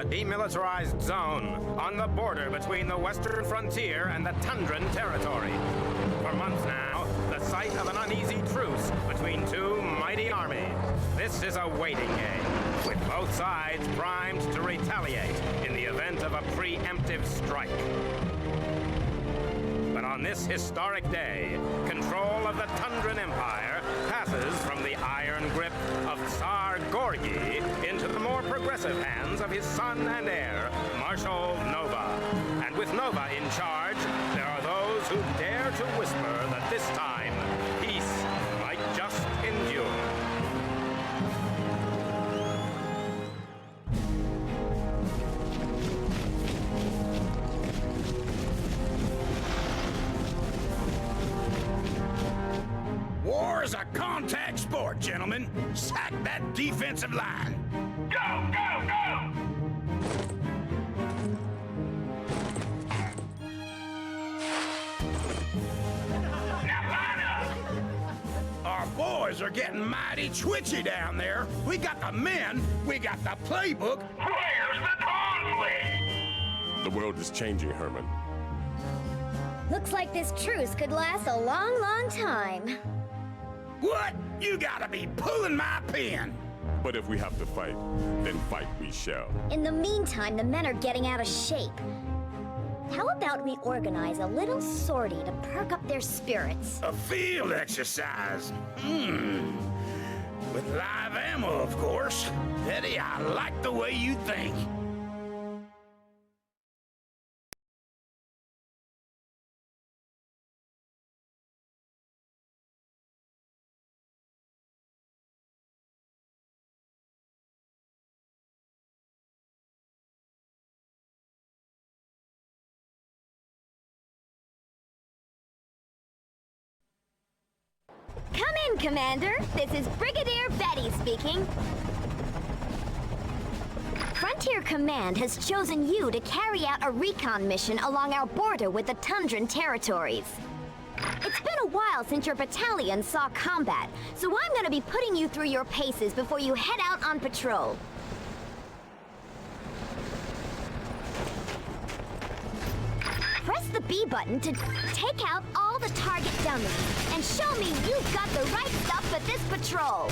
demilitarized zone on the border between the western frontier and the Tundran territory. For months now, the site of an uneasy truce between two mighty armies. This is a waiting game, with both sides primed to retaliate in the event of a preemptive strike. But on this historic day, control of the Tundran Empire passes from the iron grip of Tsar Gorgi into the more progressive hands of his son and heir, Marshal Nova. And with Nova in charge, there are those who dare to whisper that this time, peace might just endure. War is a contact sport, gentlemen. Sack that defensive line. Go, go, go! Now line up! Our boys are getting mighty twitchy down there. We got the men, we got the playbook. Where's the conflict? The world is changing, Herman. Looks like this truce could last a long, long time. What? You gotta be pulling my pin. But if we have to fight, then fight we shall. In the meantime, the men are getting out of shape. How about we organize a little sortie to perk up their spirits? A field exercise. With live ammo, of course. Eddie, I like the way you think. Come in, Commander. This is Brigadier Betty speaking. Frontier Command has chosen you to carry out a recon mission along our border with the Tundran territories. It's been a while since your battalion saw combat, so I'm going to be putting you through your paces before you head out on patrol. Press the B button to take out all the target dummies and show me you've got the right stuff for this patrol.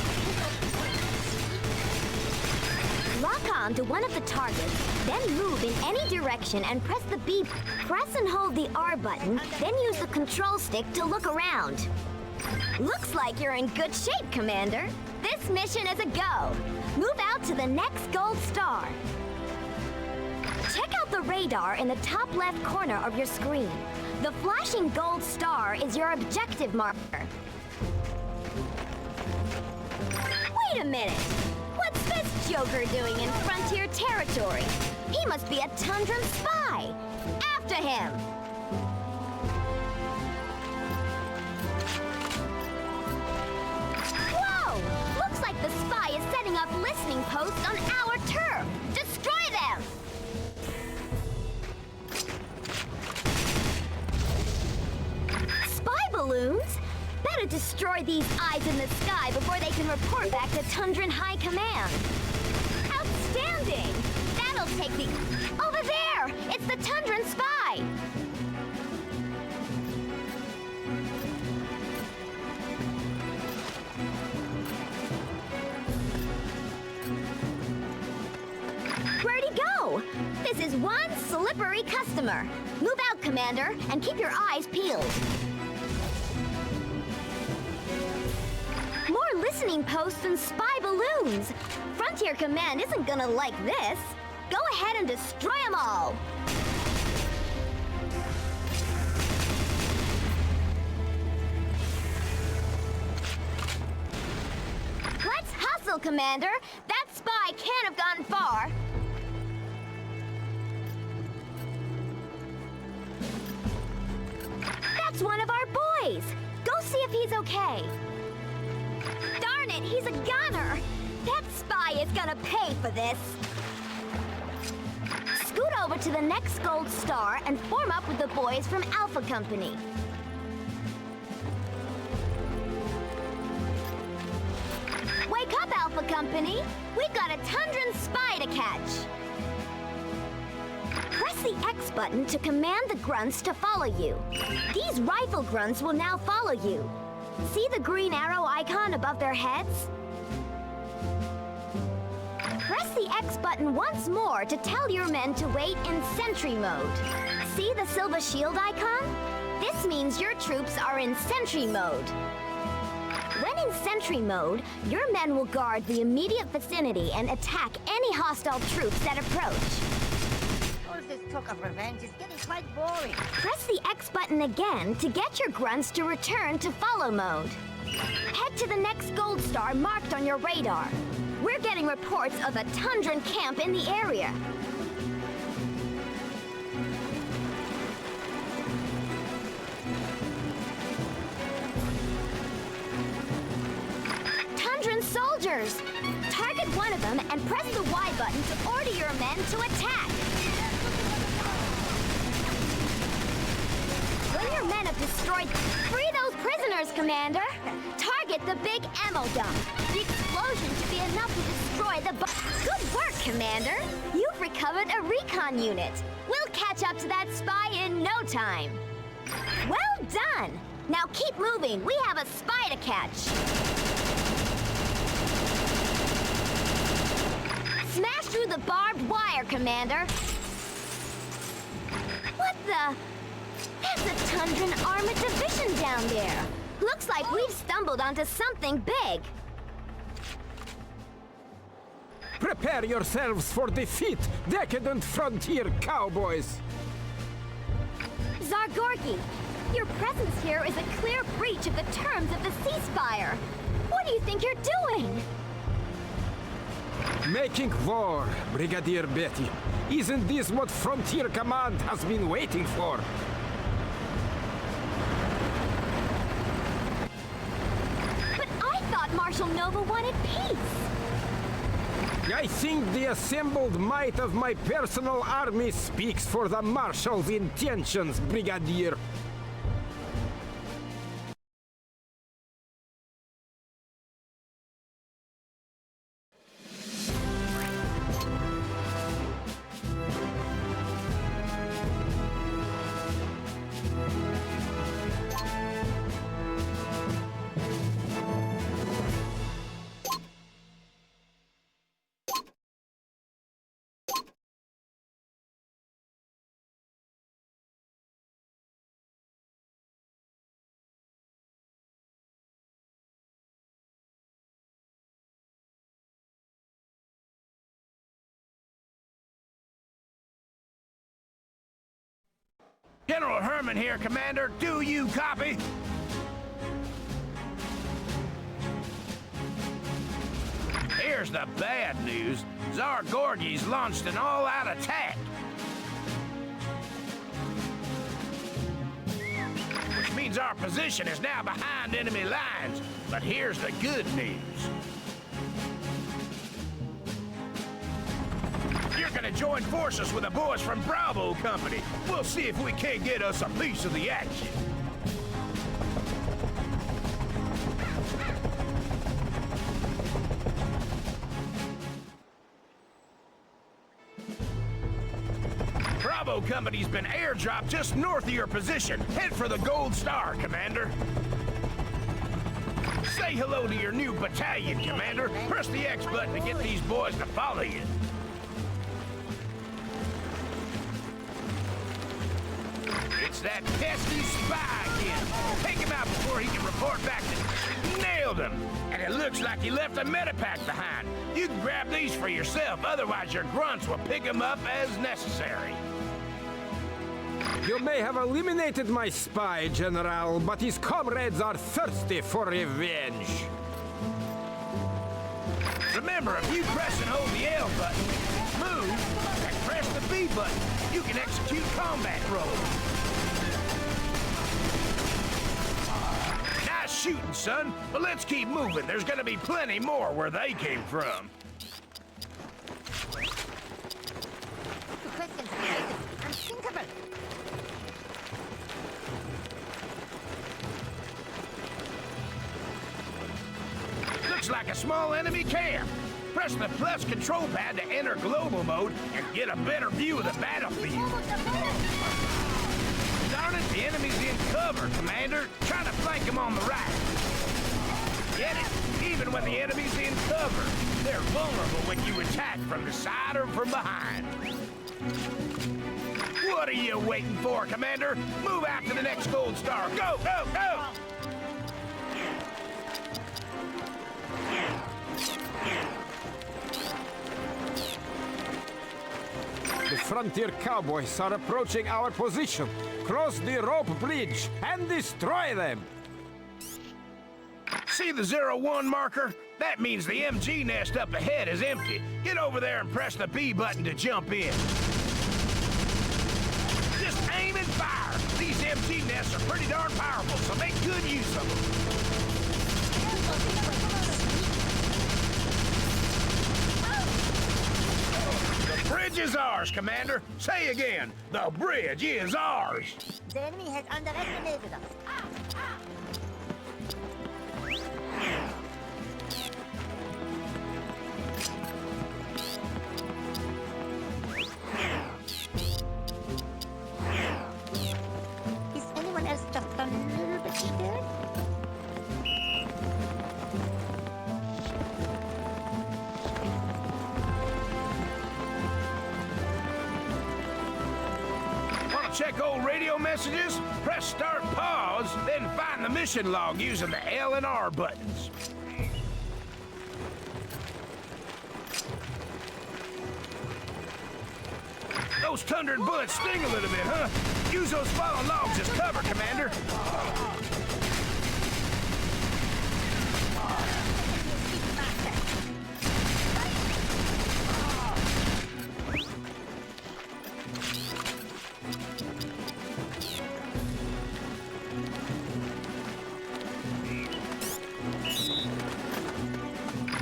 Lock on to one of the targets, then move in any direction and press the B. Press and hold the R button, then use the control stick to look around. Looks like you're in good shape, Commander. This mission is a go. Move out to the next gold star. Check out the radar in the top left corner of your screen. The flashing gold star is your objective marker. Wait a minute! What's this joker doing in frontier territory? He must be a Tundran spy! After him! Whoa! Looks like the spy is setting up listening posts on our turf! Destroy them! Spy balloons? Better destroy these eyes in the sky before they can report back to Tundran High Command. Outstanding! That'll take the... Over there! It's the Tundran spy! Where'd he go? This is one slippery customer. Move out, Commander, and keep your eyes peeled. More listening posts and spy balloons. Frontier Command isn't gonna like this. Go ahead and destroy them all. Let's hustle, Commander. That spy can't have gone far. That's one of our boys. Go see if he's okay. Darn it, he's a gunner. That spy is gonna pay for this. Scoot over to the next gold star and form up with the boys from Alpha Company. Wake up, Alpha Company. We've got a Tundran spy to catch. the X button to command the grunts to follow you. These rifle grunts will now follow you. See the green arrow icon above their heads? Press the X button once more to tell your men to wait in sentry mode. See the silver shield icon? This means your troops are in sentry mode. When in sentry mode, your men will guard the immediate vicinity and attack any hostile troops that approach. All this talk of revenge is getting quite boring. Press the X button again to get your grunts to return to follow mode. Head to the next gold star marked on your radar. We're getting reports of a Tundran camp in the area. Tundran soldiers! Target one of them and press the Y button to order your men to attack. When your men have destroyed... Free those prisoners, Commander! Target the big ammo dump. The explosion should be enough to destroy the... Good work, Commander! You've recovered a recon unit. We'll catch up to that spy in no time. Well done! Now keep moving. We have a spy to catch. Smash through the barbed wire, Commander. What the... There's a Tundran armored division down there. Looks like we've stumbled onto something big. Prepare yourselves for defeat, decadent frontier cowboys! Zargorgi, your presence here is a clear breach of the terms of the ceasefire. What do you think you're doing? Making war, Brigadier Betty. Isn't this what Frontier Command has been waiting for? But I thought Marshal Nova wanted peace. I think the assembled might of my personal army speaks for the Marshal's intentions, Brigadier. General Herman here, Commander. Do you copy? Here's the bad news. Zargorgi's launched an all-out attack. Which means our position is now behind enemy lines. But here's the good news. You're gonna join forces with the boys from Bravo Company. We'll see if we can't get us a piece of the action. Bravo Company's been airdropped just north of your position. Head for the Gold Star, Commander. Say hello to your new battalion, Commander. Press the X button to get these boys to follow you. It's that pesky spy again. Take him out before he can report back to... Nailed him! And it looks like he left a medipack behind. You can grab these for yourself, otherwise your grunts will pick them up as necessary. You may have eliminated my spy, General, but his comrades are thirsty for revenge. Remember, if you press and hold the L button, move, and press the B button, you can execute combat roles. Nice shooting, son, but let's keep moving. There's gonna be plenty more where they came from. The questions are unthinkable. Looks like a small enemy camp. Press the plus control pad to enter global mode and get a better view of the battlefield. Darn it, the enemy's in cover, Commander. Try to flank them on the right. Get it? Even when the enemy's in cover, they're vulnerable when you attack from the side or from behind. What are you waiting for, Commander? Move out to the next gold star. Go, go, go! The frontier cowboys are approaching our position. Cross the rope bridge and destroy them! See the 01 marker? That means the MG nest up ahead is empty. Get over there and press the B button to jump in. Just aim and fire. These MG nests are pretty darn powerful, so make good use of them. The bridge is ours, Commander. Say again, the bridge is ours. The enemy has underestimated us. Is anyone else just a little bit scared? Want to check old radio messages? Press start pause, then find the mission log using the L and R buttons. Those thundering bullets sting a little bit, huh? Use those fallen logs as cover, Commander.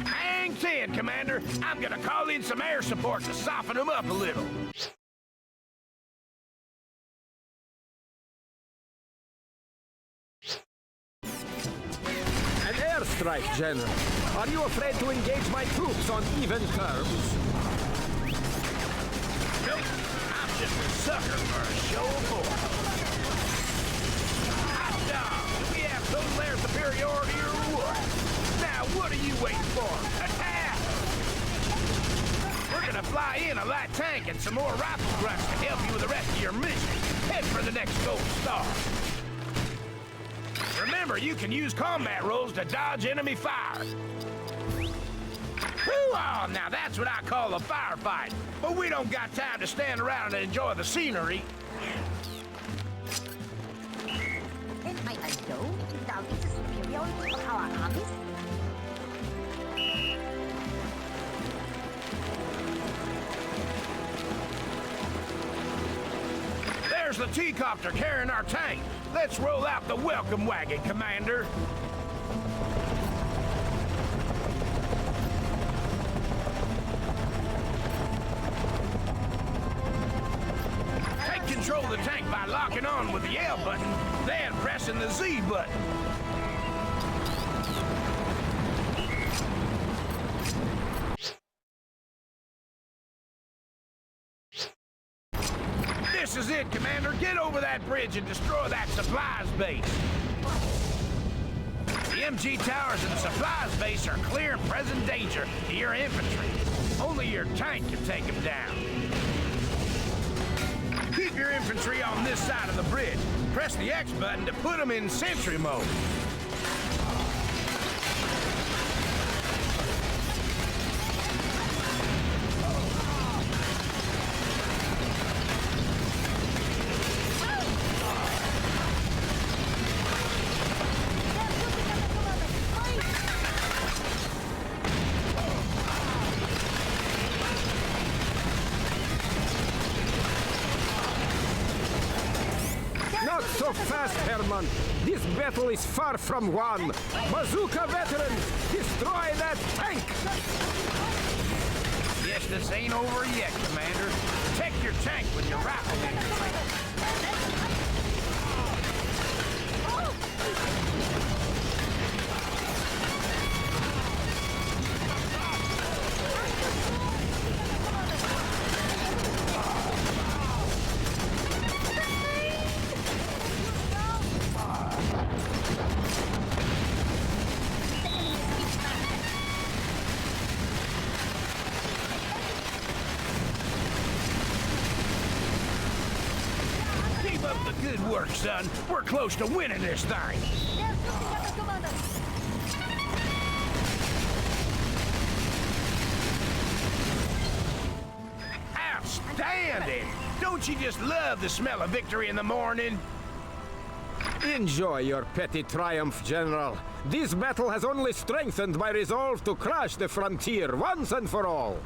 Hang 10, Commander. I'm gonna call in some air support to soften them up a little. An airstrike, General. Are you afraid to engage my troops on even terms? Nope. I'm just a sucker for a show of force. Hot dog. Do we have total air superiority or what? Now, what are you waiting for? Attack! We're gonna fly in a light tank and some more rifle grunts to help you with the rest of your mission. Head for the next gold star. Remember, you can use combat rolls to dodge enemy fire. Hoo-ah! Now that's what I call a firefight. But we don't got time to stand around and enjoy the scenery. Am I alone in doubting the superiority of our armies? There's the T-copter carrying our tank. Let's roll out the welcome wagon, Commander. Take control of the tank by locking on with the L button, then pressing the Z button. This is it, Commander. Get over that bridge and destroy that supplies base. The MG towers and the supplies base are clear and present danger to your infantry. Only your tank can take them down. Keep your infantry on this side of the bridge. Press the X button to put them in sentry mode. Not so fast, Herman. This battle is far from won. Bazooka veterans, destroy that tank! Yes, this ain't over yet, Commander. Protect your tank with your rifle infantry. Good work, son. We're close to winning this thing. Outstanding! Don't you just love the smell of victory in the morning? Enjoy your petty triumph, General. This battle has only strengthened my resolve to crush the frontier once and for all.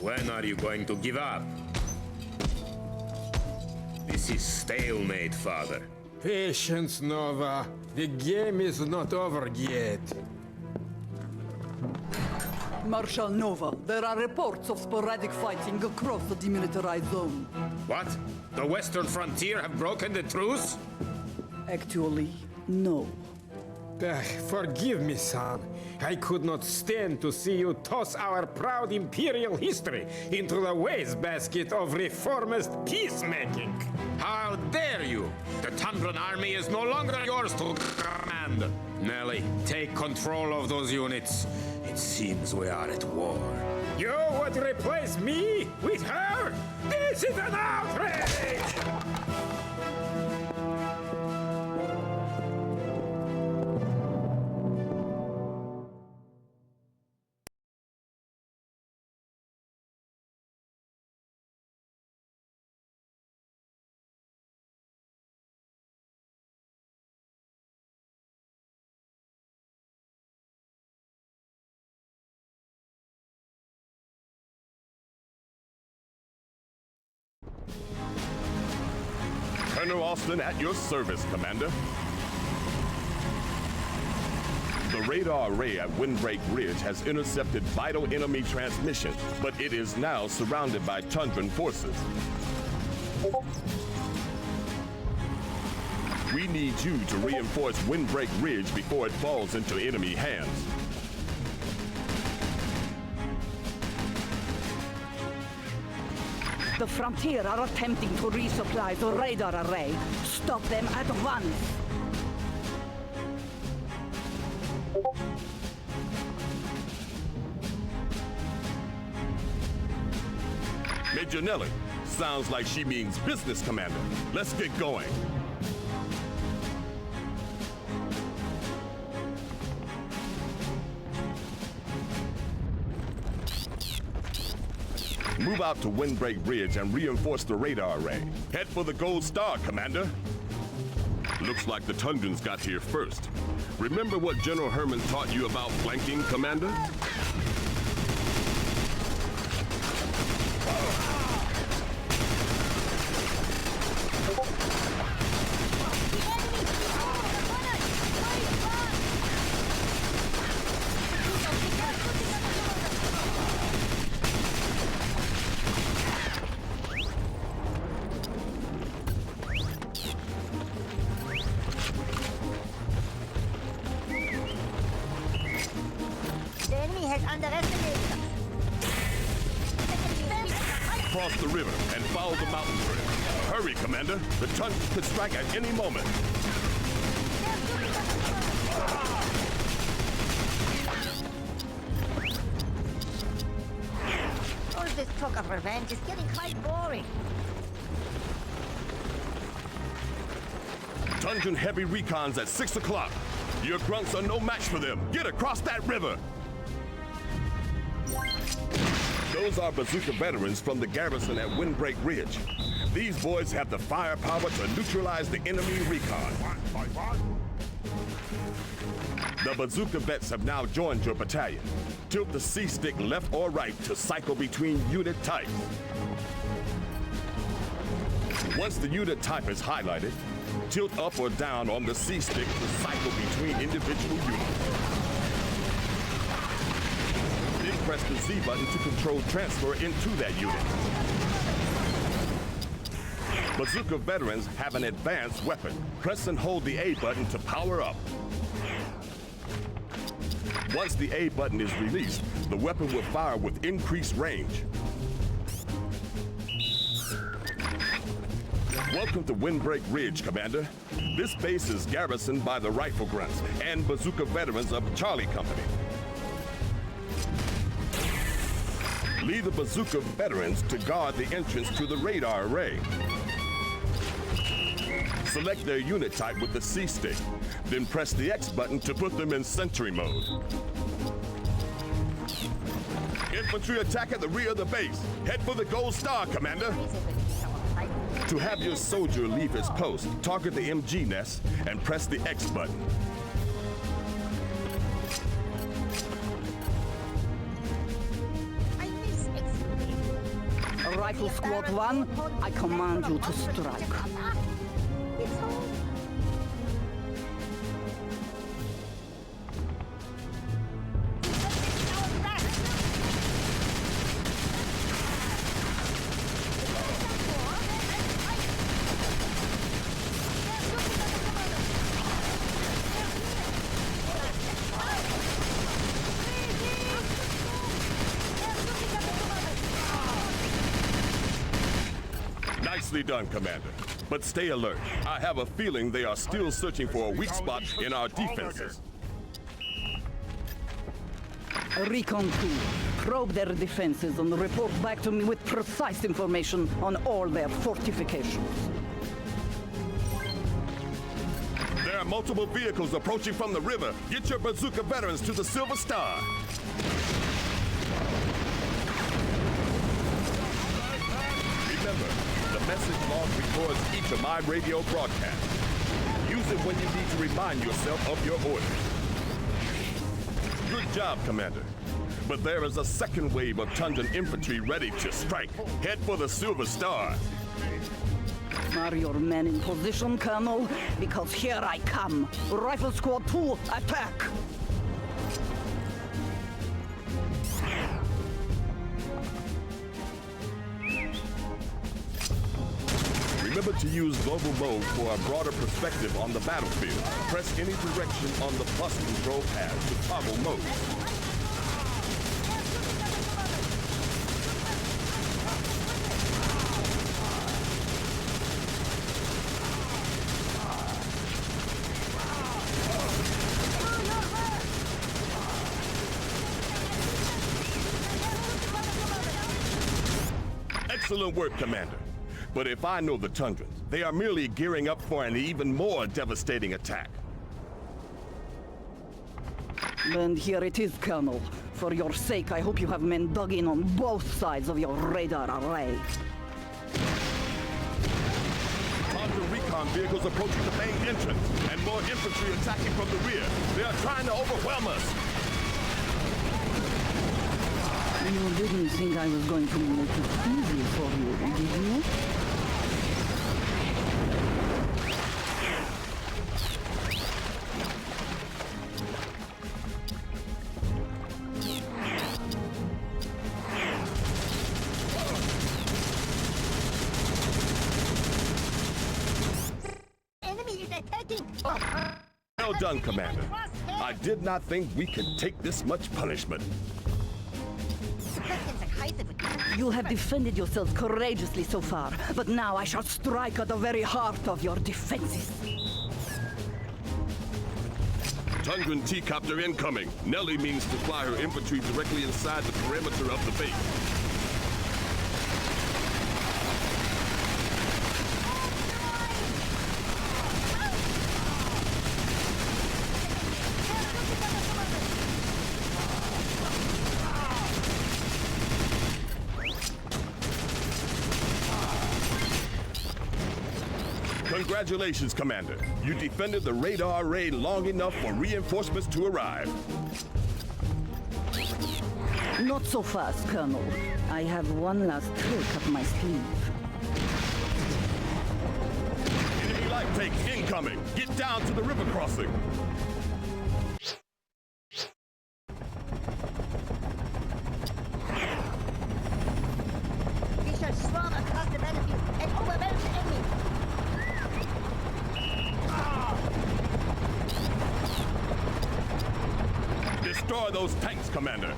When are you going to give up? This is stalemate, Father. Patience, Nova. The game is not over yet. Marshal Nova, there are reports of sporadic fighting across the demilitarized zone. What? The western frontier have broken the truce? Actually, no. Forgive me, son. I could not stand to see you toss our proud imperial history into the wastebasket of reformist peacemaking. How dare you? The Tundran army is no longer yours to command. Nelly, take control of those units. It seems we are at war. You would replace me with her? This is an outrage! Colonel Austin at your service, Commander. The radar array at Windbreak Ridge has intercepted vital enemy transmission, but it is now surrounded by Tundran forces. We need you to reinforce Windbreak Ridge before it falls into enemy hands. The Frontier are attempting to resupply the radar array. Stop them at once. Major Nelly, sounds like she means business, Commander. Let's get going. Move out to Windbreak Ridge and reinforce the radar array. Head for the Gold Star, Commander. Looks like the Tundrans got here first. Remember what General Herman taught you about flanking, Commander? The enemy has underestimated us. Cross the river and follow the mountain trail. Hurry, Commander. The Tundrans could strike at any moment. All this talk of revenge is getting quite boring. Tundran heavy recons at 6 o'clock. Your grunts are no match for them. Get across that river. Those are bazooka veterans from the garrison at Windbreak Ridge. These boys have the firepower to neutralize the enemy recon. The bazooka vets have now joined your battalion. Tilt the C-stick left or right to cycle between unit types. Once the unit type is highlighted, tilt up or down on the C-stick to cycle between individual units. Then press the Z button to control transfer into that unit. Bazooka veterans have an advanced weapon. Press and hold the A button to power up. Once the A button is released, the weapon will fire with increased range. Welcome to Windbreak Ridge, Commander. This base is garrisoned by the Rifle Grunts and Bazooka veterans of Charlie Company. Lead the Bazooka veterans to guard the entrance to the radar array. Select their unit type with the C stick, then press the X button to put them in sentry mode. Infantry attack at the rear of the base. Head for the Gold Star, Commander. To have your soldier leave his post, target the MG nest and press the X button. Rifle Squad 1, I command you to strike. Nicely done, Commander. But stay alert. I have a feeling they are still searching for a weak spot in our defenses. Recon 2, probe their defenses and report back to me with precise information on all their fortifications. There are multiple vehicles approaching from the river. Get your Bazooka veterans to the Silver Star. Remember, the message log records each of my radio broadcasts. Use it when you need to remind yourself of your orders. Good job, Commander. But there is a second wave of Tundran infantry ready to strike. Head for the Silver Star. Are your men in position, Colonel? Because here I come. Rifle Squad 2, attack! Remember to use global mode for a broader perspective on the battlefield. Press any direction on the plus control pad to toggle mode. Excellent work, Commander. But if I know the Tundrans, they are merely gearing up for an even more devastating attack. And here it is, Colonel. For your sake, I hope you have men dug in on both sides of your radar array. Tundra recon vehicles approaching the main entrance, and more infantry attacking from the rear. They are trying to overwhelm us. You didn't think I was going to make it easy for you, did you? Well done, Commander. I did not think we could take this much punishment. You have defended yourselves courageously so far, but now I shall strike at the very heart of your defenses. Tundran T-copter incoming. Nellie means to fly her infantry directly inside the perimeter of the base. Congratulations, Commander. You defended the radar array long enough for reinforcements to arrive. Not so fast, Colonel. I have one last trick up my sleeve. Enemy light tank incoming. Get down to the river crossing. We shall swarm across the battlefield and overwhelm the enemy. Destroy those tanks, Commander.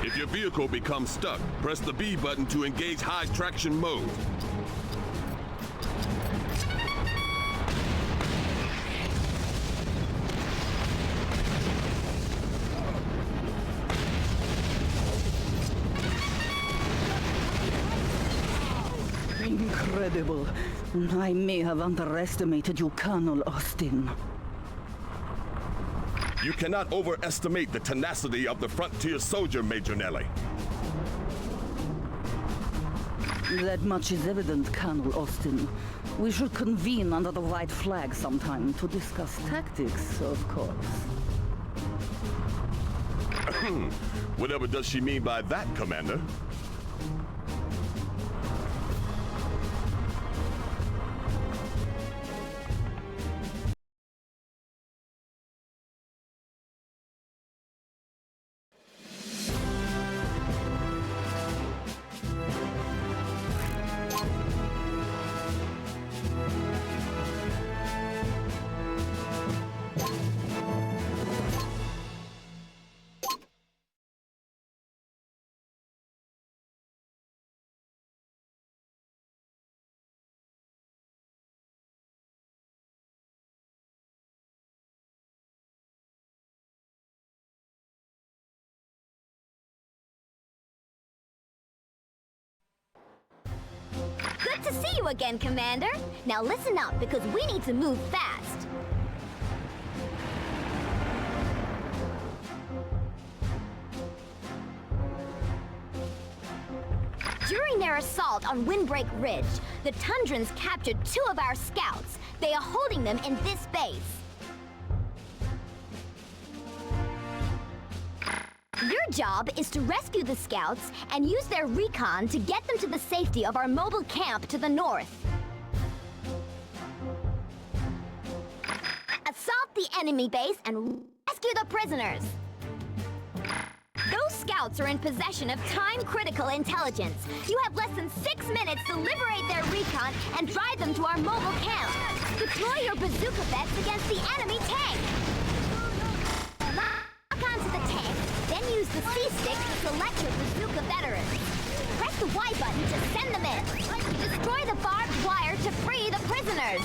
If your vehicle becomes stuck, press the B button to engage high traction mode. Incredible. I may have underestimated you, Colonel Austin. You cannot overestimate the tenacity of the frontier soldier, Major Nelly. That much is evident, Colonel Austin. We should convene under the white flag sometime to discuss tactics, of course. Whatever does she mean by that, Commander? Good to see you again, Commander. Now listen up, because we need to move fast. During their assault on Windbreak Ridge, the Tundrans captured 2 of our scouts. They are holding them in this base. Your job is to rescue the scouts and use their recon to get them to the safety of our mobile camp to the north. Assault the enemy base and rescue the prisoners. Those scouts are in possession of time-critical intelligence. You have less than 6 minutes to liberate their recon and drive them to our mobile camp. Deploy your bazooka bets against the enemy tank. Lock onto the tank, then use the C-stick to select your bazooka veterans. Press the Y button to send them in. Destroy the barbed wire to free the prisoners.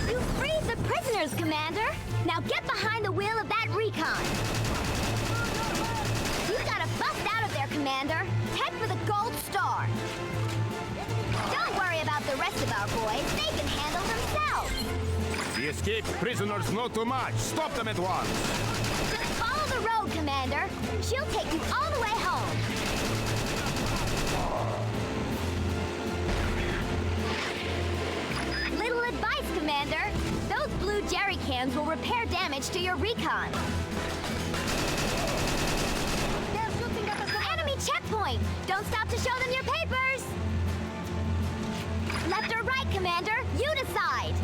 You freed the prisoners, Commander! Now get behind the wheel of that recon! You've got to bust out of there, Commander! Head for the gold star! Don't worry about the rest of our boys. They can handle themselves! The escaped prisoners know too much. Stop them at once. Just follow the road, Commander. She'll take you all the way home. Little advice, Commander. Those blue jerry cans will repair damage to your recon. Enemy checkpoint! Don't stop to show them your papers! Left or right, Commander? You decide!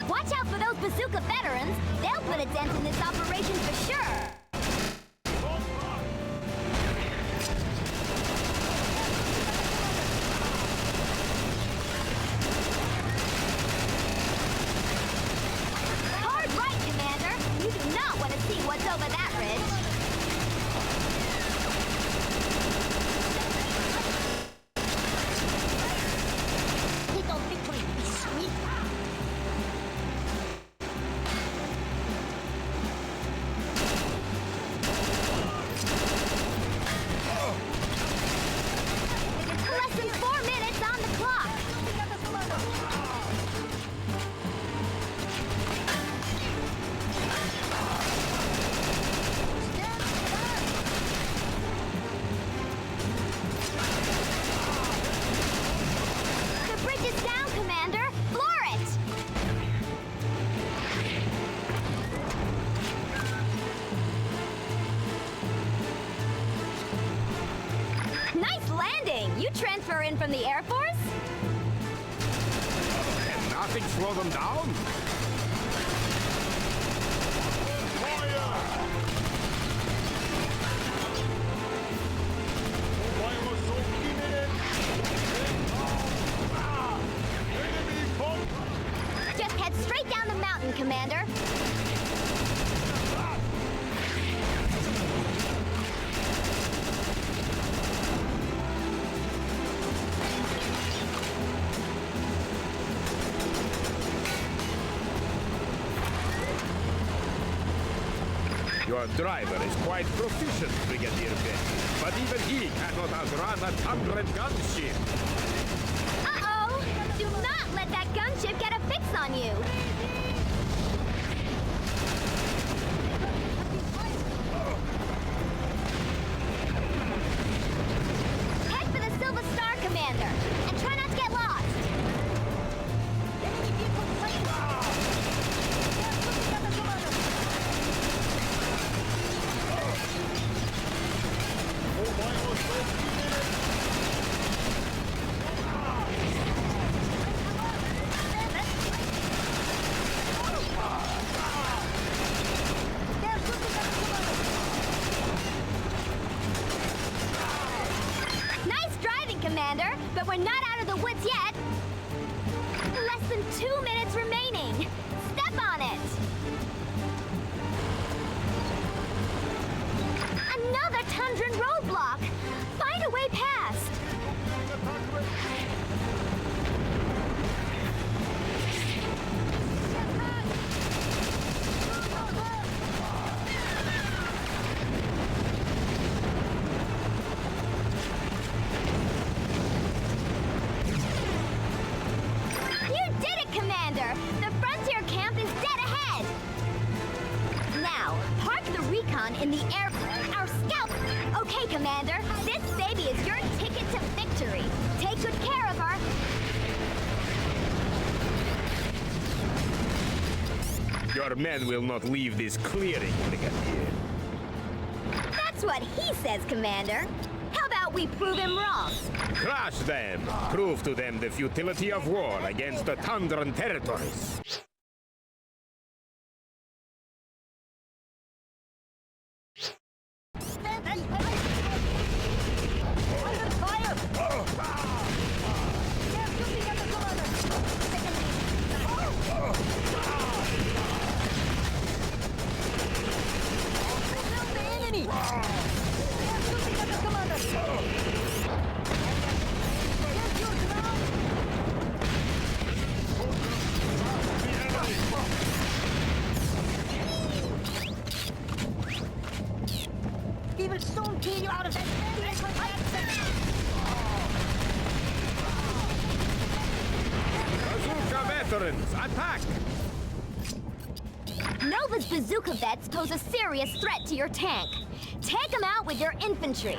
Watch out for those bazooka veterans. They'll put a dent in this operation for sure. Hard right, Commander. You do not want to see what's over that ridge. Little victory is sweet. Less than 4 minutes on the clock. The bridge is down, Commander. Floor it. Nice landing. You transfer in from the Air Force? nothing slow them down. Just head straight down the mountain, Commander. Your driver is quite proficient, Brigadier Ben, but even he cannot outrun a Tundran gunship. Uh-oh! Do not let that gunship get a fix on you! Head for the Silver Star, Commander, and try not to get lost! Nice driving, Commander, but we're not out of the woods yet. Less than 2 minutes remaining. Step on it. Another Tundran roadblock. Find a way past. You did it, Commander! The frontier camp is dead ahead! Now, park the recon in the air... Our scout... Okay, Commander, this baby is your ticket to victory. Take good care of her. Your men will not leave this clearing, Brigadier. That's what he says, Commander. How about we prove him wrong? Crush them! Prove to them the futility of war against the Tundran territories. He will soon clean you out of that. Bazooka veterans, attack! Nova's bazooka vets pose a serious threat to your tank. Take them out with your infantry.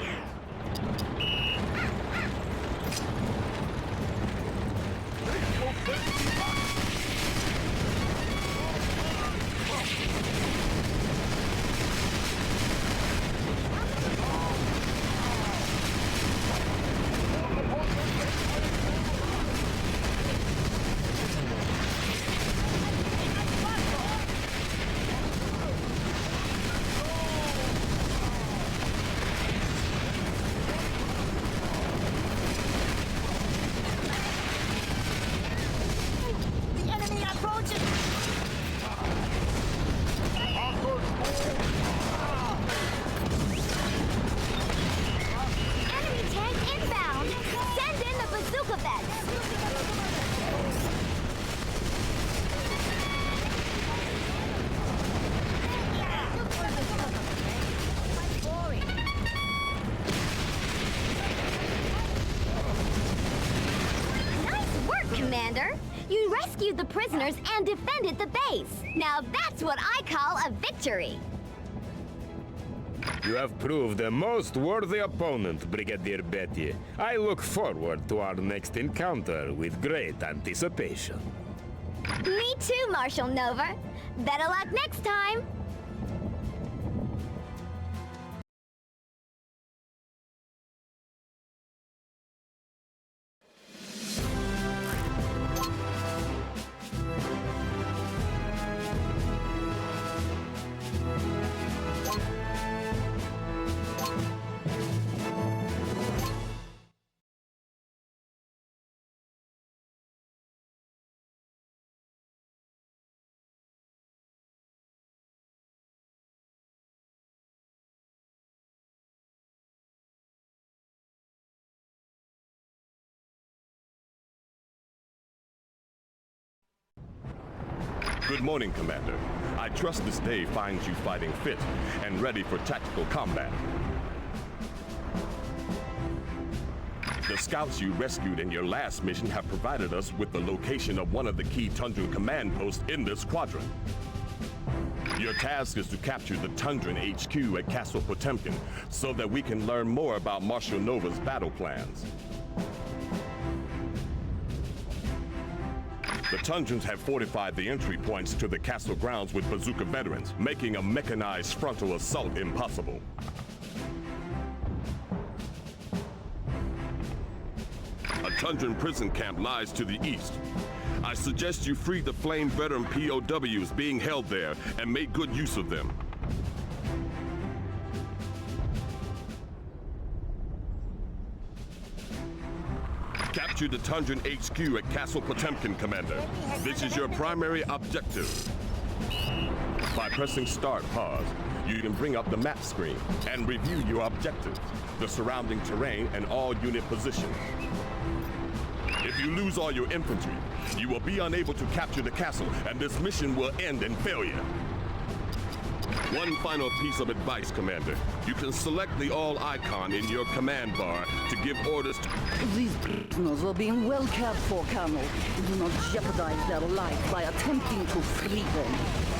Commander. You rescued the prisoners and defended the base. Now that's what I call a victory. You have proved a most worthy opponent, Brigadier Betty. I look forward to our next encounter with great anticipation. Me too, Marshal Nova. Better luck next time. Good morning, Commander. I trust this day finds you fighting fit and ready for tactical combat. The scouts you rescued in your last mission have provided us with the location of one of the key Tundran command posts in this quadrant. Your task is to capture the Tundran HQ at Castle Potemkin so that we can learn more about Marshal Nova's battle plans. The Tundrans have fortified the entry points to the castle grounds with bazooka veterans, making a mechanized frontal assault impossible. A Tundran prison camp lies to the east. I suggest you free the Flame veteran POWs being held there and make good use of them. Capture the Tundran HQ at Castle Potemkin, Commander. This is your primary objective. By pressing Start, pause, you can bring up the map screen and review your objectives, the surrounding terrain, and all unit positions. If you lose all your infantry, you will be unable to capture the castle, and this mission will end in failure. One final piece of advice, Commander. You can select the all icon in your command bar to give orders to... These prisoners are being well cared for, Colonel. Do not jeopardize their life by attempting to free them.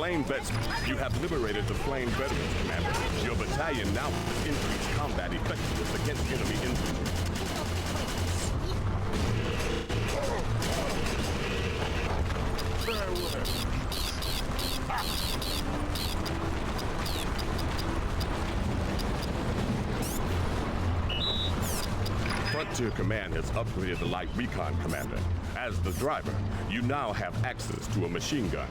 Flame vets, you have liberated the Flame veterans, Commander. Your battalion now has increased combat effectiveness against enemy infantry. Frontier Command has upgraded the light recon, Commander. As the driver, you now have access to a machine gun.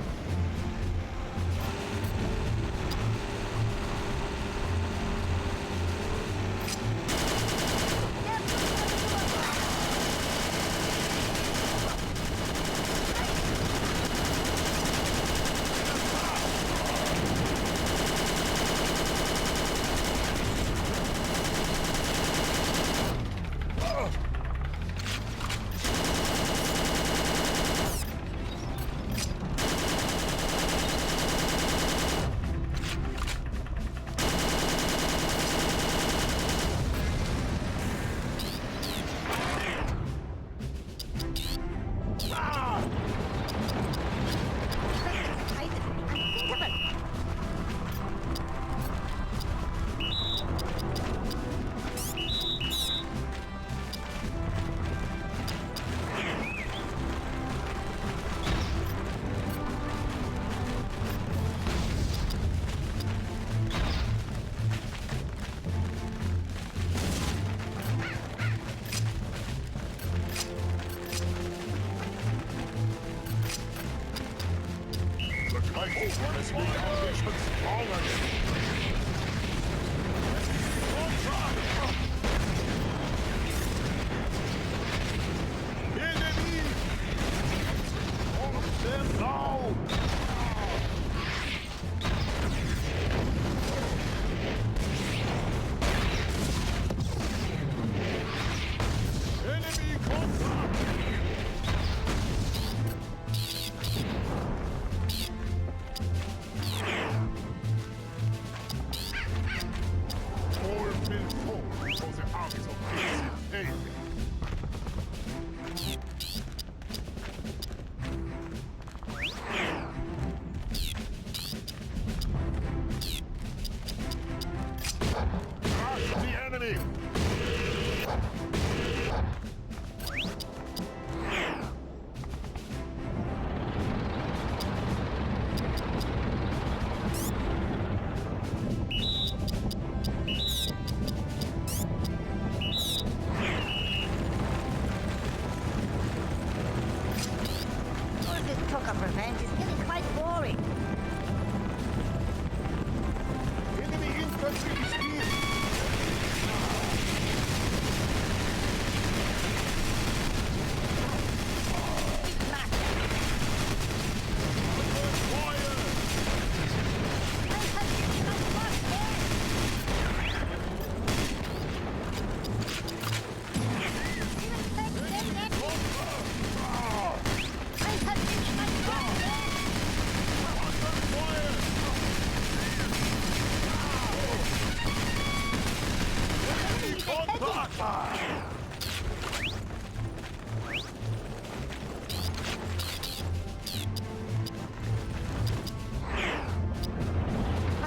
Must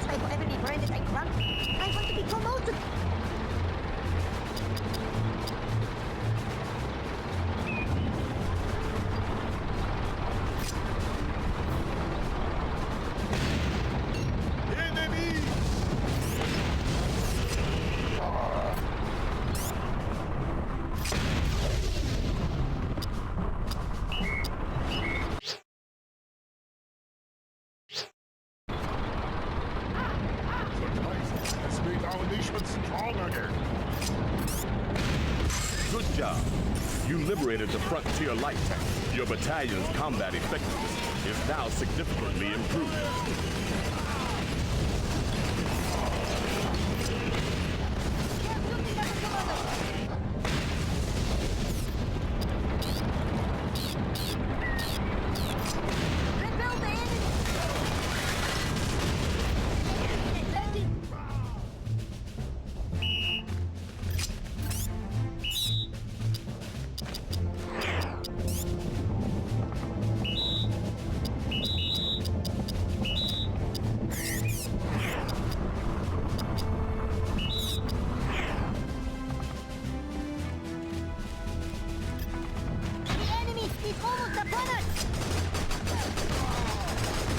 I forever be branded a grunt? I want to be promoted! Let's make our nation strong again. Good job. You liberated the frontier light tank. Your battalion's combat effectiveness is now significantly improved. Repel the enemy! The enemy is almost upon us!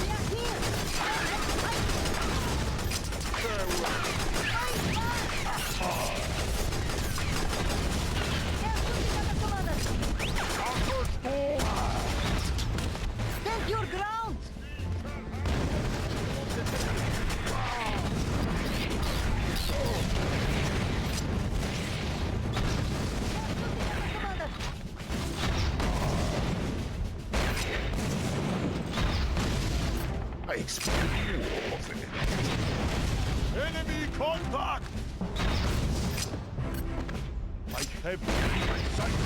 They are here! Stand your ground! Commander! I expect more of it. Enemy contact! I have my sight.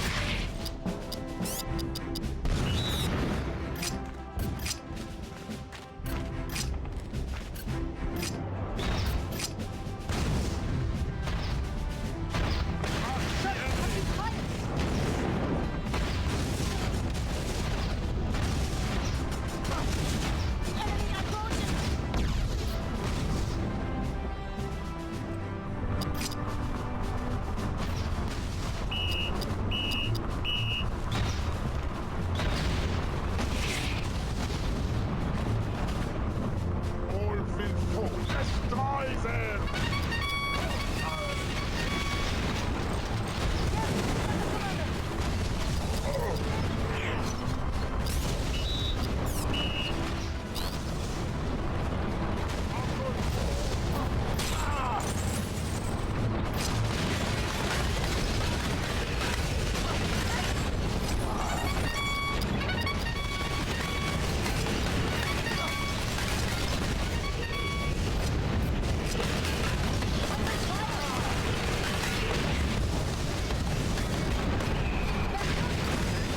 Enemy approaching! All will fall. Destroy them!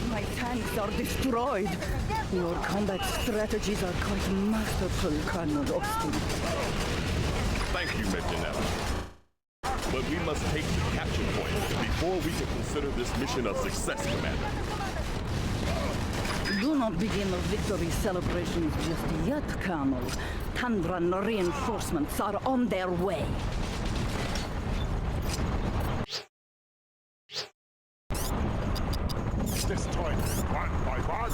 My tanks are destroyed. Your combat strategies are quite masterful, Colonel Austin. Thank you, Reginella. But we must take the capture point before we can consider this mission a success, Commander. Do not begin the victory celebrations just yet, Colonel. Tundran reinforcements are on their way. Destroy them one by one.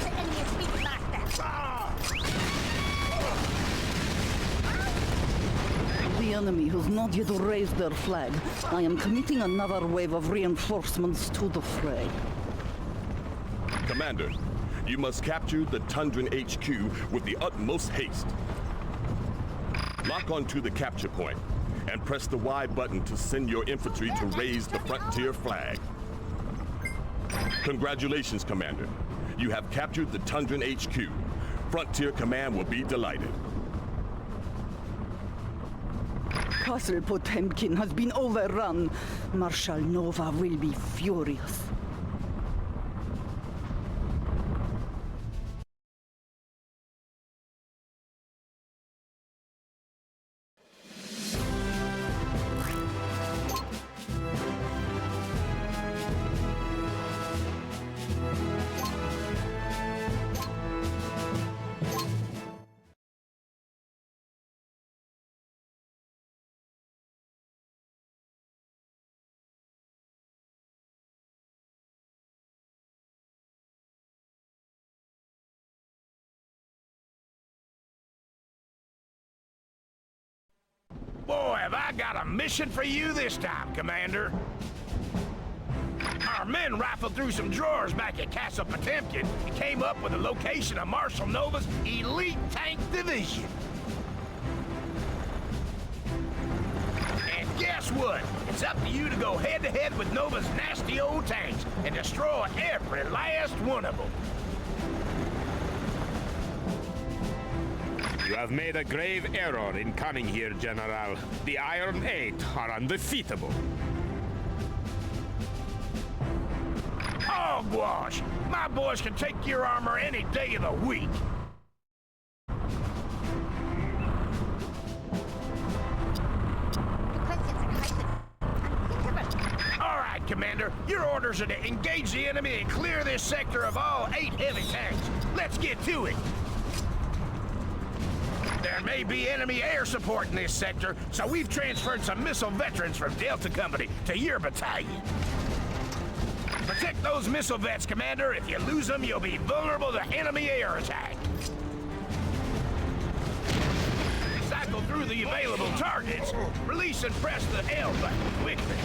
The enemy is weak, master! The enemy has not yet raised their flag. I am committing another wave of reinforcements to the fray. Commander, you must capture the Tundran HQ with the utmost haste. Lock onto the capture point and press the Y button to send your infantry to raise the frontier flag. Congratulations, Commander. You have captured the Tundran HQ. Frontier Command will be delighted. Castle Potemkin has been overrun. Marshal Nova will be furious. Boy, have I got a mission for you this time, Commander. Our men rifled through some drawers back at Castle Potemkin and came up with the location of Marshal Nova's elite tank division. And guess what? It's up to you to go head-to-head with Nova's nasty old tanks and destroy every last one of them. You have made a grave error in coming here, General. The Iron Eight are undefeatable. Hogwash! My boys can take your armor any day of the week. All right, Commander. Your orders are to engage the enemy and clear this sector of all 8 heavy tanks. Let's get to it. There may be enemy air support in this sector, so we've transferred some missile veterans from Delta Company to your battalion. Protect those missile vets, Commander. If you lose them, you'll be vulnerable to enemy air attack. Cycle through the available targets. Release and press the L button quickly.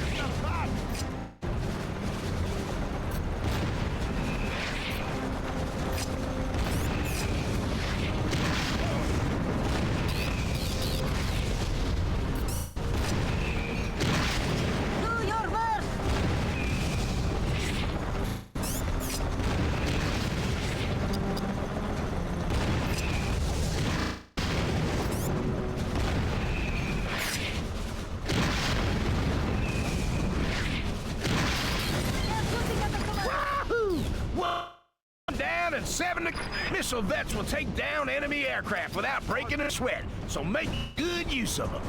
And 7 missile vets will take down enemy aircraft without breaking a sweat, so make good use of them.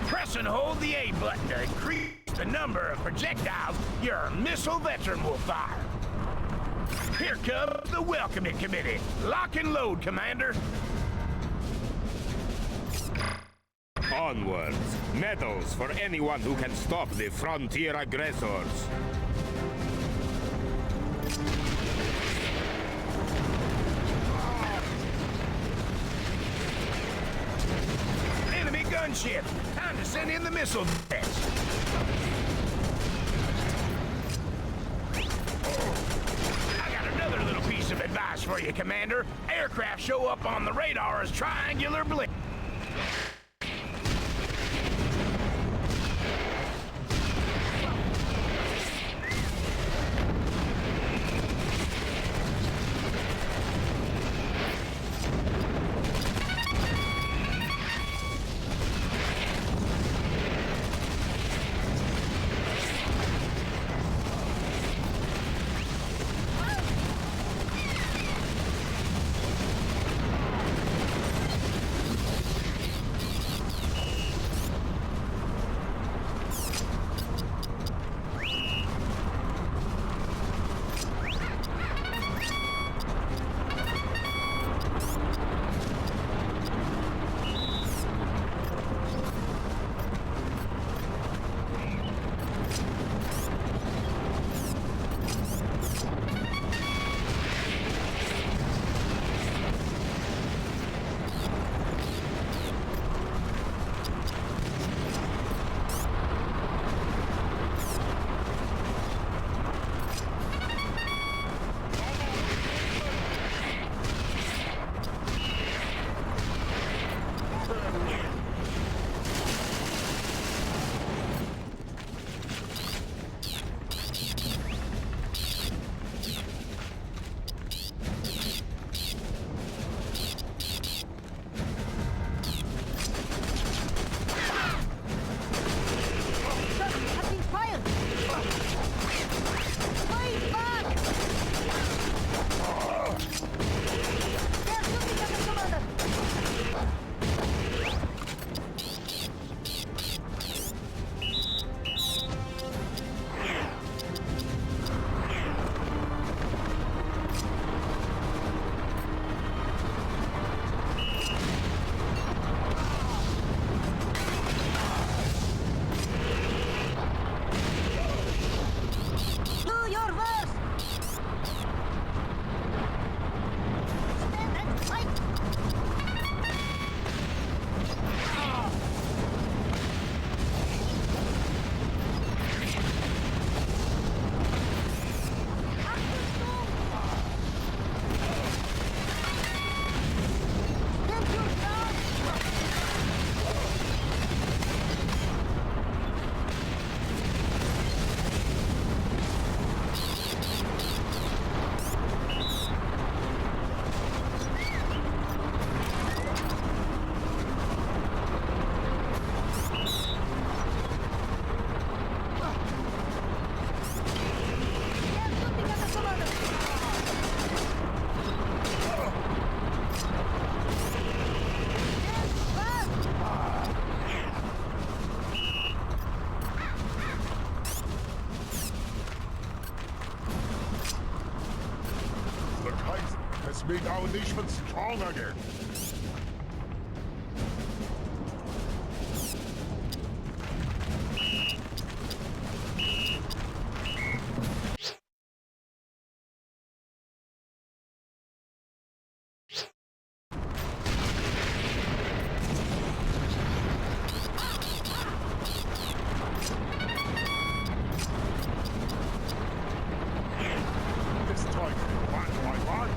Press and hold the A button to increase the number of projectiles your missile veteran will fire. Here comes the welcoming committee. Lock and load, Commander. Onwards. Medals for anyone who can stop the frontier aggressors. Enemy gunship. Time to send in the missile jets. I got another little piece of advice for you, Commander. Aircraft show up on the radar as triangular blink. make our nation strong again. This time, one by one.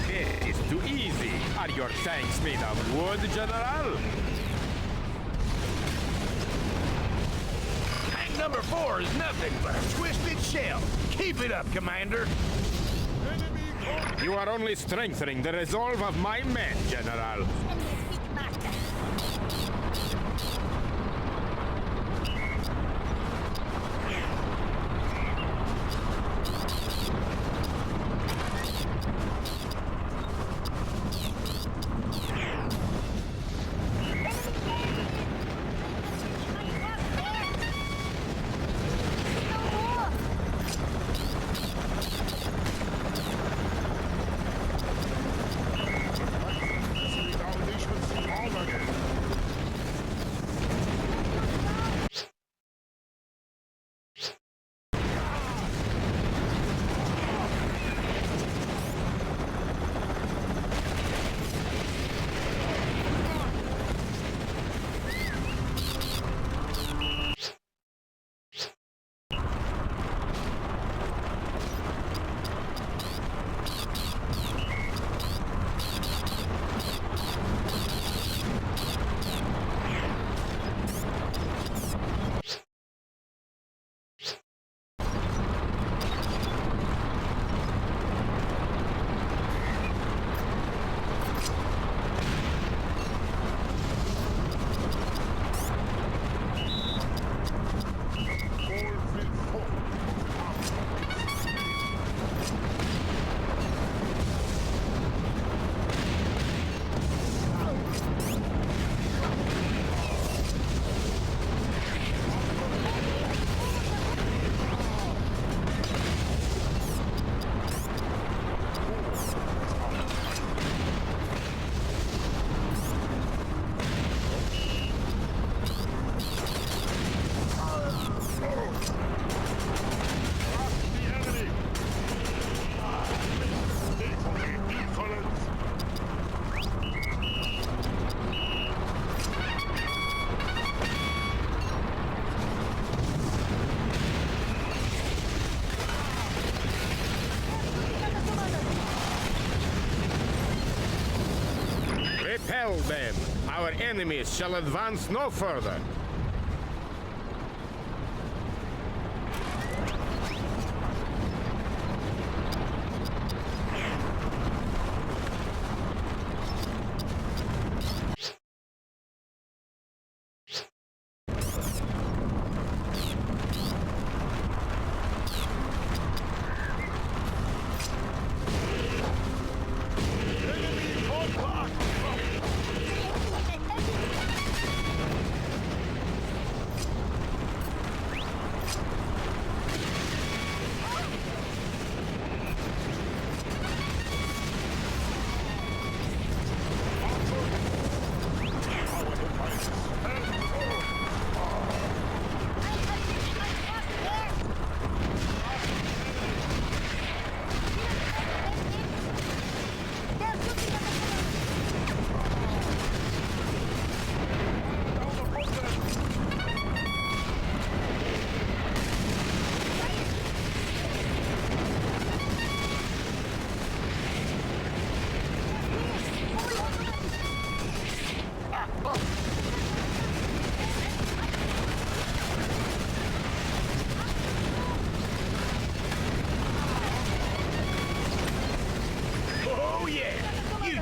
It's too easy. Are your tanks made of wood, General? Tank number 4 is nothing but a twisted shell. Keep it up, Commander. You are only strengthening the resolve of my men, General. Make our nation strong again. Repel them. Our enemies shall advance no further.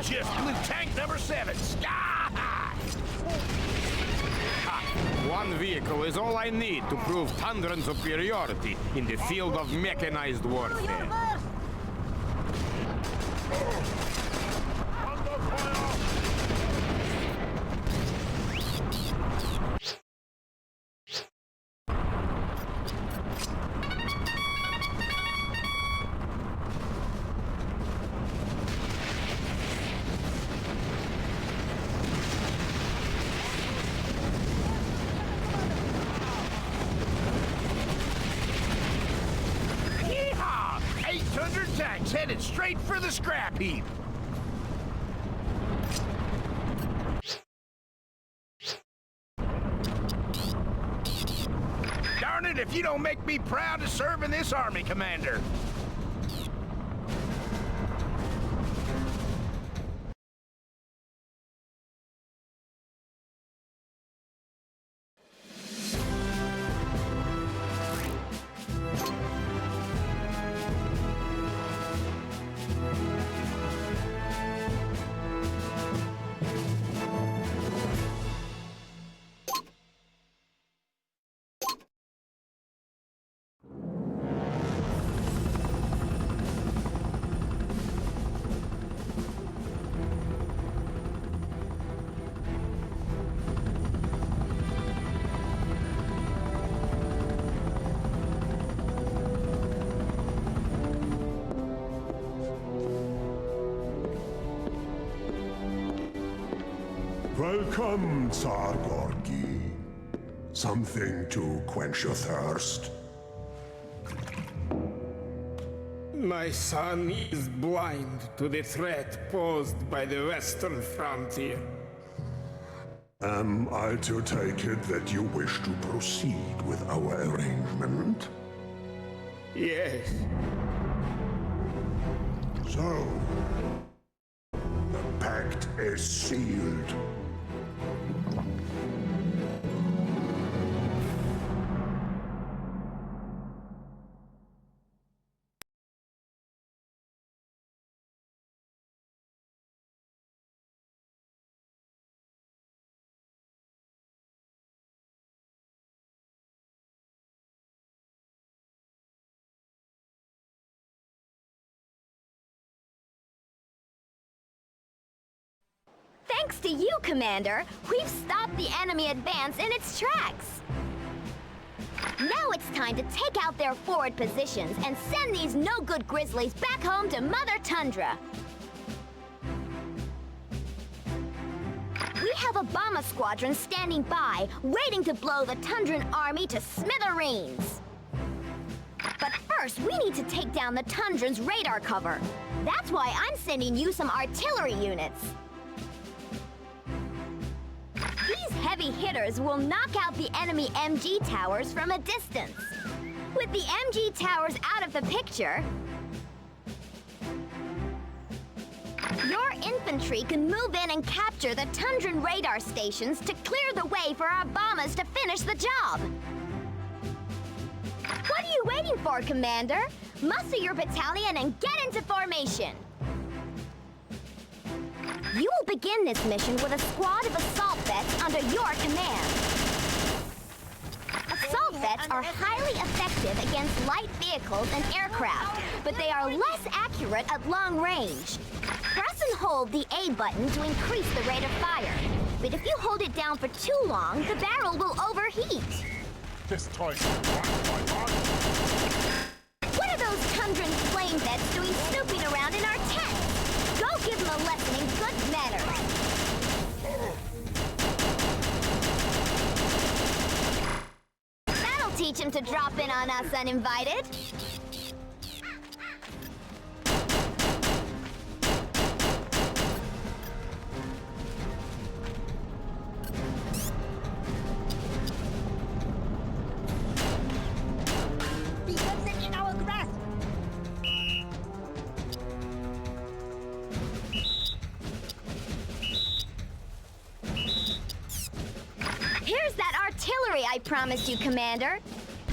just blew tank number 7 sky high. One vehicle is all I need to prove Tundran superiority in the field of mechanized warfare. Under fire! Yeehaw! 800 tanks headed straight for the scrap heap. Darn it if you don't make me proud to serve in this army, Commander. Welcome, Tsar Gorgi. Something to quench your thirst? My son is blind to the threat posed by the western frontier. Am I to take it that you wish to proceed with our arrangement? Yes. So, the pact is sealed. Thanks to you, Commander, we've stopped the enemy advance in its tracks. Now it's time to take out their forward positions and send these no-good grizzlies back home to Mother Tundra. We have a bomber squadron standing by, waiting to blow the Tundran army to smithereens. But first, we need to take down the Tundran's radar cover. That's why I'm sending you some artillery units. These heavy hitters will knock out the enemy MG towers from a distance. With the MG towers out of the picture, your infantry can move in and capture the Tundran radar stations to clear the way for our bombers to finish the job. What are you waiting for, Commander? Muster your battalion and get into formation. You will begin this mission with a squad of assault vets under your command. Assault vets are highly effective against light vehicles and aircraft, but they are less accurate at long range. Press and hold the A button to increase the rate of fire. But if you hold it down for too long, the barrel will overheat. This toy. One. What are those Tundran flame vets doing snooping around in our tent? Go give them a lesson in good manners. That'll teach him to drop in on us uninvited. Becomes in our grasp. Here's that artillery I promised you, Commander.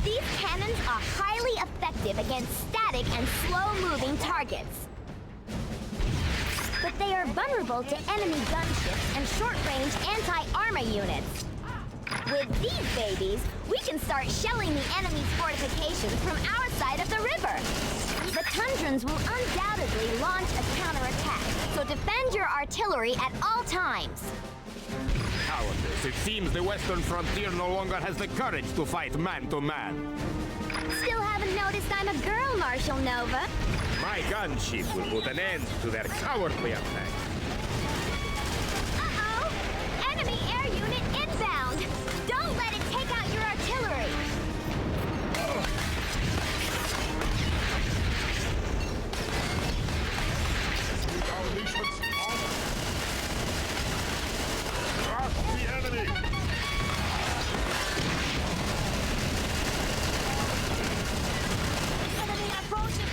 These cannons are highly effective against static and slow-moving targets. but they are vulnerable to enemy gunships and short-range anti-armor units. With these babies, we can start shelling the enemy's fortifications from our side of the river. The Tundrans will undoubtedly launch a counterattack, so defend your artillery at all times. Cowardice. It seems the western frontier no longer has the courage to fight man-to-man. Still haven't noticed I'm a girl, Marshal Nova. My gunship will put an end to their cowardly attack. Uh-oh! Enemy air unit inbound! Don't let it take out your artillery! The enemy! Enemy approaching!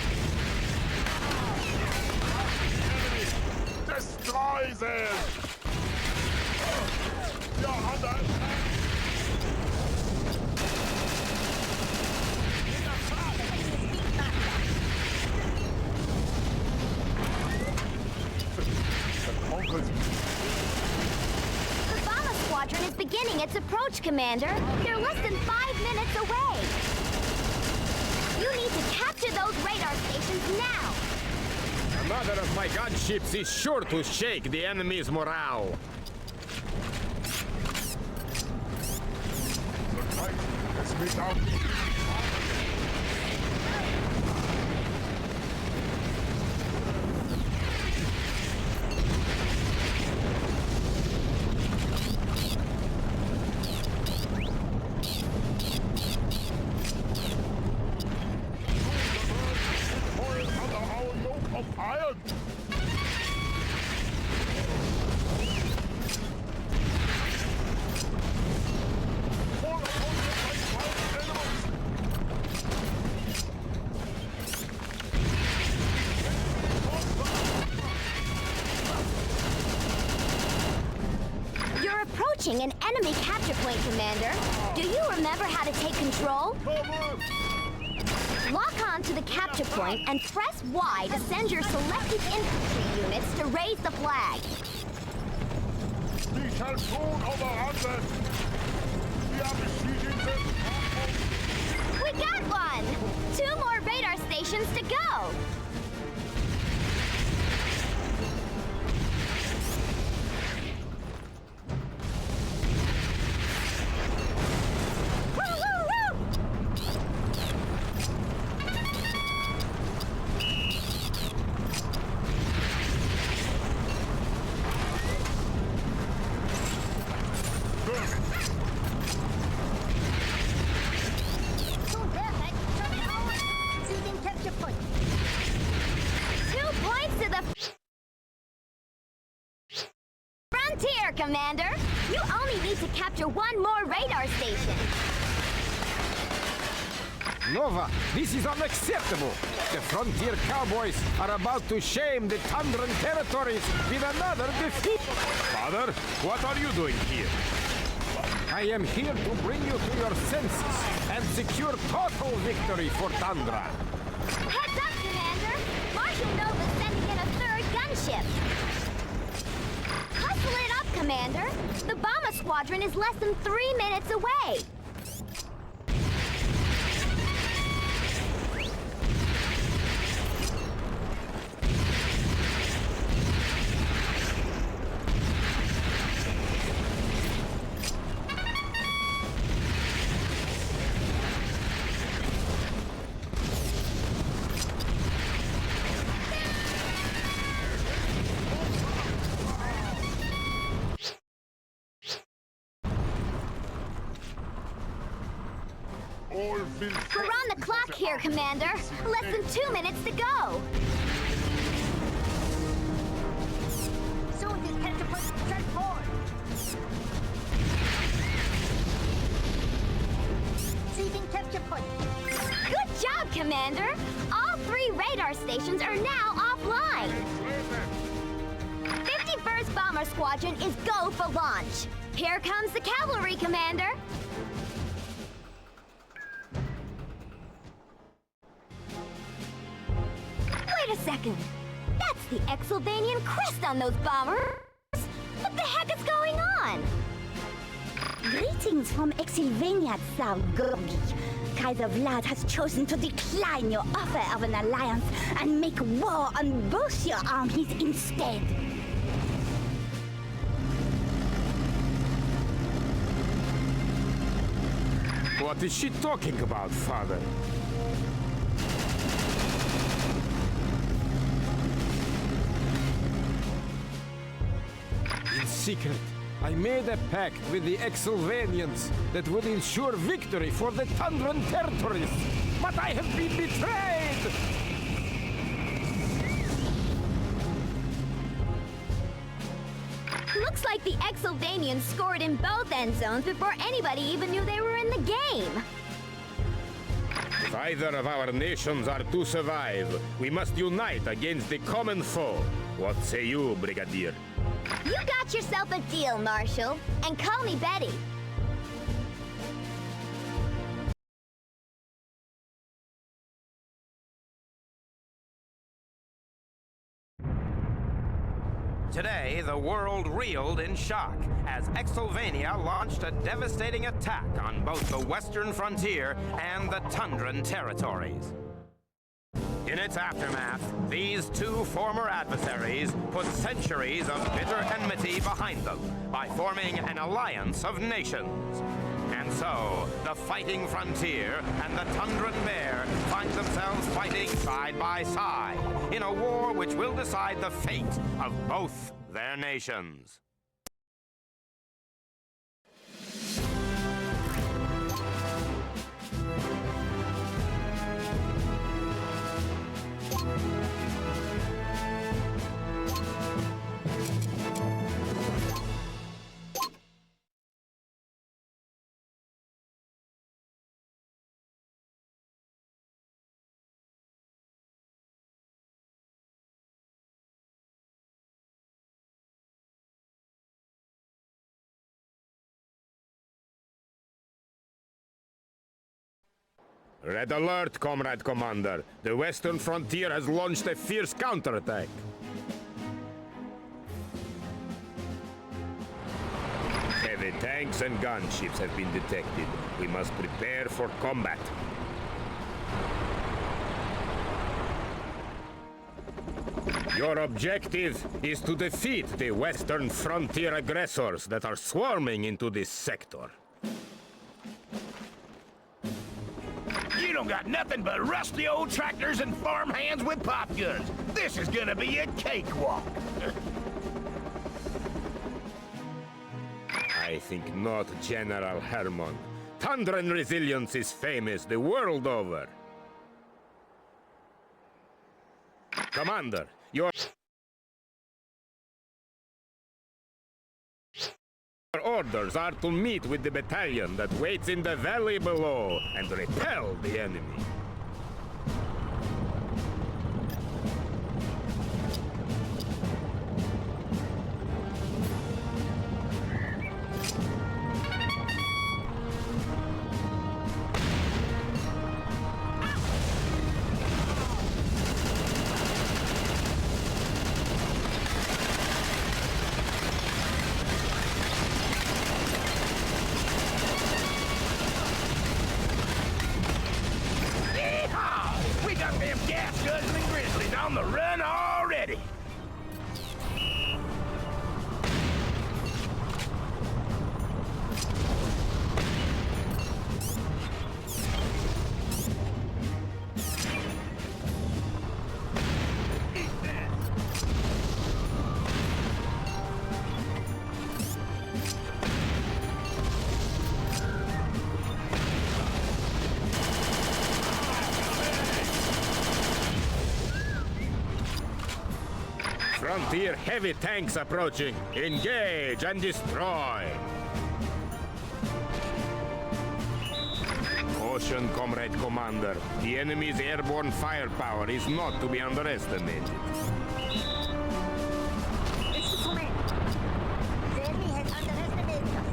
Destroy them! You're under attack! The Bomber Squadron is beginning its approach, Commander. They're less than 5 minutes away. You need to capture those radar stations now. Another of my gunships is sure to shake the enemy's morale. You're approaching an enemy capture point, Commander. Do you remember how to take control? Lock on to the capture point and press Y to send your selected infantry units to raise the flag. We shall soon overrun them! We are besieging them! We got one! 2 more radar stations to go! Woo, woo, woo! Soon there, mate. Turn it over. Seeking capture point. 2 points to the frontier, Commander! You only need to capture 1 more radar station. Nova, this is unacceptable. The frontier cowboys are about to shame the Tundran territories with another defeat. Father, what are you doing here? I am here to bring you to your senses and secure total victory for Tundra. Heads up, Commander! Marshal Nova's sending in a 3rd gunship. Hustle it up, Commander! The Bomber Squadron is less than 3 minutes away. We're on the clock here, Commander. Less than 2 minutes to go. Soon this capture point will transform. Seeking capture point. Good job, Commander. All 3 radar stations are now offline. 51st Bomber Squadron is go for launch. Here comes the cavalry, Commander. Wait a second. That's the Xylvanian crest on those bombers! What the heck is going on? Greetings from Xylvania, Tsar Gorgi. Kaiser Vlad has chosen to decline your offer of an alliance and make war on both your armies instead. What is she talking about, Father? In secret, I made a pact with the Xylvanians that would ensure victory for the Tundran territories. But I have been betrayed! Looks like the Xylvanians scored in both end zones before anybody even knew they were in the game. If either of our nations are to survive, we must unite against the common foe. What say you, Brigadier? You got yourself a deal, Marshal. And call me Betty. Today, the world reeled in shock as Xylvania launched a devastating attack on both the western frontier and the Tundran territories. In its aftermath, these two former adversaries put centuries of bitter enmity behind them by forming an alliance of nations. And so, the fighting frontier and the Tundran Bear find themselves fighting side by side in a war which will decide the fate of both their nations. Red alert, Comrade Commander. The western frontier has launched a fierce counterattack. Heavy tanks and gunships have been detected. We must prepare for combat. Your objective is to defeat the western frontier aggressors that are swarming into this sector. You don't got nothing but rusty old tractors and farmhands with pop guns. This is gonna be a cakewalk. I think not, General Hermann. Tundran resilience is famous the world over. Commander, your orders are to meet with the battalion that waits in the valley below and repel the enemy. On the run already. Frontier heavy tanks approaching. Engage and destroy. Caution, Comrade Commander. The enemy's airborne firepower is not to be underestimated. It's the command. The enemy has underestimated us.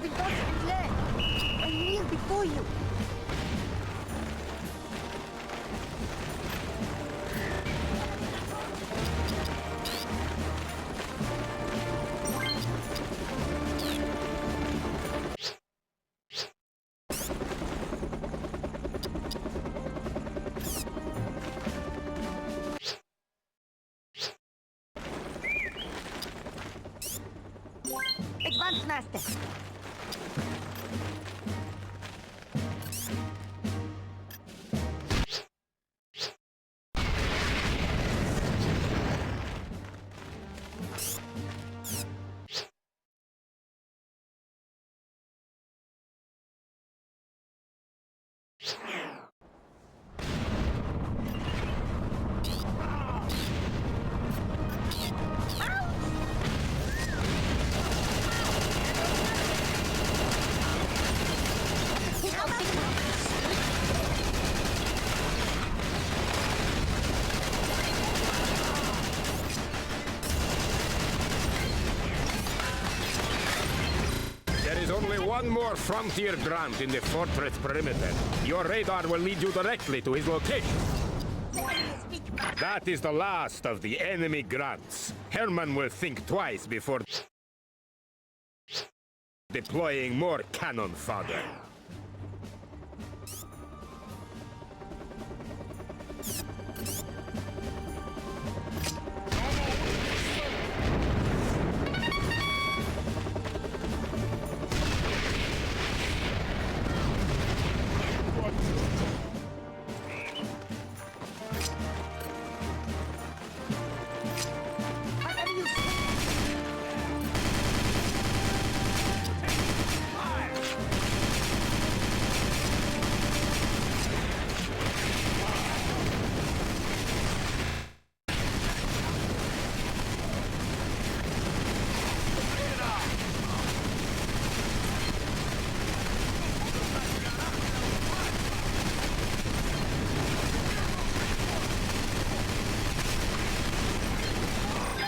dodge and learn. I kneel before you. Advance, Master. There is only one more frontier grunt in the fortress perimeter. Your radar will lead you directly to his location. That is the last of the enemy grunts. Herman will think twice before deploying more cannon fodder.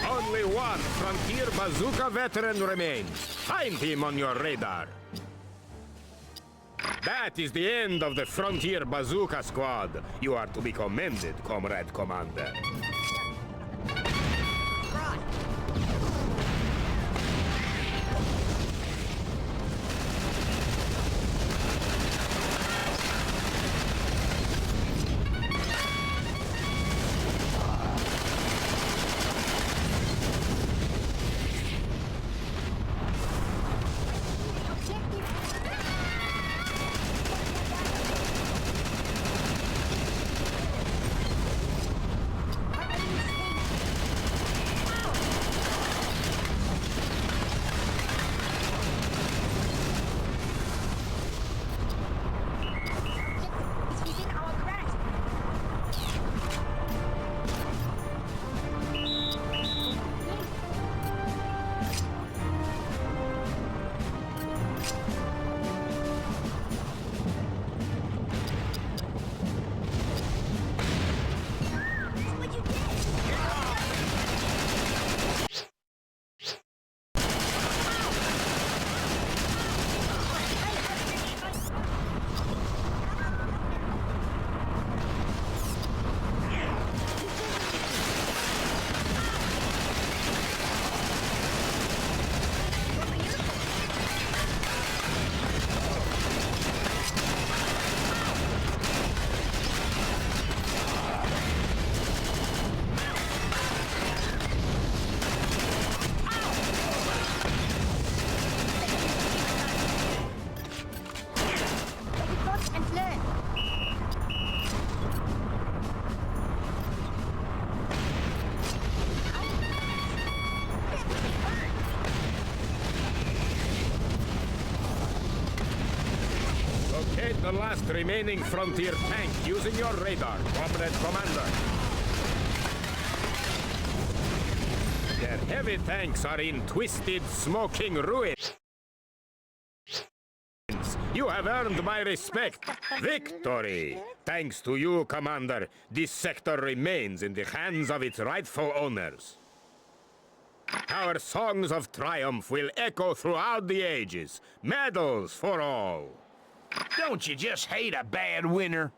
Only one frontier bazooka veteran remains. Find him on your radar. That is the end of the frontier bazooka squad. You are to be commended, Comrade Commander. Locate the last remaining frontier tank using your radar, Comrade Commander. Their heavy tanks are in twisted, smoking ruins. You have earned my respect. Victory! Thanks to you, Commander, this sector remains in the hands of its rightful owners. Our songs of triumph will echo throughout the ages. Medals for all. Don't you just hate a bad winner?